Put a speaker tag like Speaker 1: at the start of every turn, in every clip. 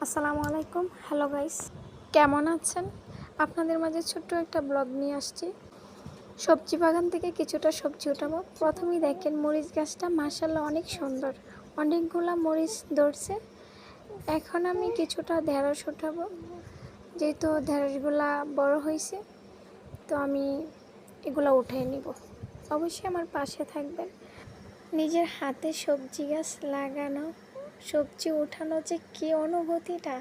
Speaker 1: আসসালামু আলাইকুম। Hello guys, কেমন আছেন? আপনাদের মাঝে ছোট্ট একটা ব্লগ নিয়ে আসছি। সবজি বাগান থেকে কিছুটা সবজি উঠাবো। প্রথমেই দেখেন মরিচ গাছটা মাশাআল্লাহ অনেক সুন্দর, অনেকগুলা মরিচ ধরছে। এখন আমি কিছুটা ঢেঁড়স উঠাবো, যেহেতু ঢেঁড়সগুলা বড় হয়েছে, তো আমি এগুলো উঠিয়ে নিব। অবশ্যই আমার পাশে থাকবেন। নিজের হাতে সবজি গাছ লাগানো, সবজি উঠানো যে কী অনুভূতিটা,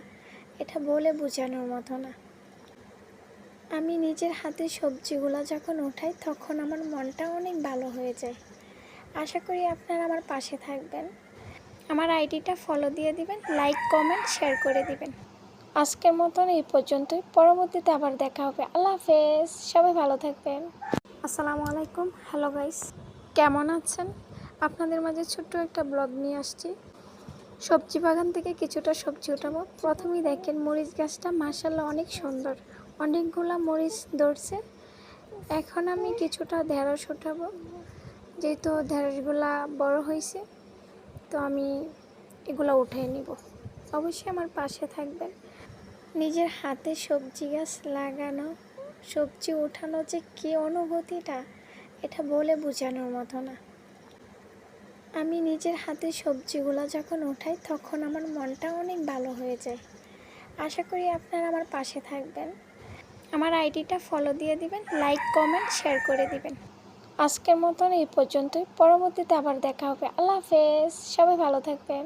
Speaker 1: এটা বলে বোঝানোর মতো না। আমি নিজের হাতে সবজিগুলো যখন উঠাই তখন আমার মনটা অনেক ভালো হয়ে যায়। আশা করি আপনারা আমার পাশে থাকবেন। আমার আইডিটা ফলো দিয়ে দিবেন, লাইক কমেন্ট শেয়ার করে দিবেন। আজকের মতন এই পর্যন্তই, পরবর্তীতে আবার দেখা হবে। আল্লাহ হাফেজ, সবাই ভালো থাকবেন। আসসালামু আলাইকুম। হ্যালো গাইস, কেমন আছেন? আপনাদের মাঝে ছোট্ট একটা ব্লগ নিয়ে আসছি। সবজি বাগান থেকে কিছুটা সবজি উঠাবো। প্রথমেই দেখেন মরিচ গাছটা মাশাআল্লাহ অনেক সুন্দর, অনেকগুলা মরিচ ধরছে। এখন আমি কিছুটা ঢেঁড়স উঠাবো, যেহেতু ঢেঁড়সগুলা বড় হয়েছে, তো আমি এগুলো উঠিয়ে নিব। অবশ্যই আমার পাশে থাকবেন। নিজের হাতে সবজি গাছ লাগানো, সবজি উঠানো যে কী অনুভূতিটা, এটা বলে বোঝানোর মতো না। আমি নিজের হাতে সবজিগুলো যখন উঠাই তখন আমার মনটা অনেক ভালো হয়ে যায়। আশা করি আপনারা আমার পাশে থাকবেন। আমার আইডিটা ফলো দিয়ে দিবেন, লাইক কমেন্ট শেয়ার করে দিবেন। আজকের মতন এই পর্যন্তই, পরবর্তীতে আবার দেখা হবে। আল্লাহ হাফেজ, সবাই ভালো থাকবেন।